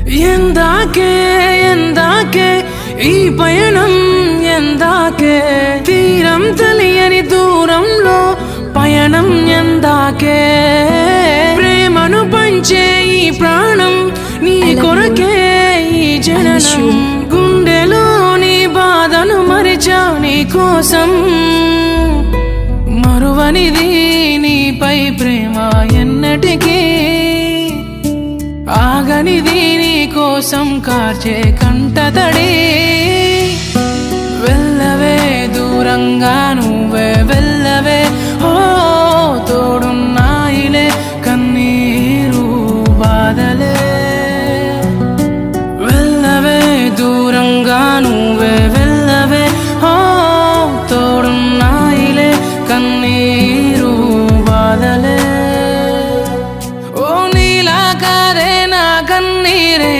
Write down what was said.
ఎందాకే ఎందాకే ఈ పయనం ఎందాకే తీరం తెలియని దూరంలో పయనం ఎందాకే ప్రేమను పంచే ఈ ప్రాణం నీ కొరకే ఈ జననం గుండెలోని బాధను మరిచా నీ కోసం మరువనిది నీపై ప్రేమ ఎన్నటికీ ఆగనిది నీ కోసం కార్చే కంటతడి వెళ్ళవే దూరంగా నువ్వే వెళ్ళవే ఓ తోడున్నాయిలే కన్నీరు బాధలే వెళ్ళవే దూరంగా నువ్వే వెళ్ళవే ఓ తోడున్నాయిలే కన్నీరు బాధలే ఓ నీలా కాదే నా కన్నీరే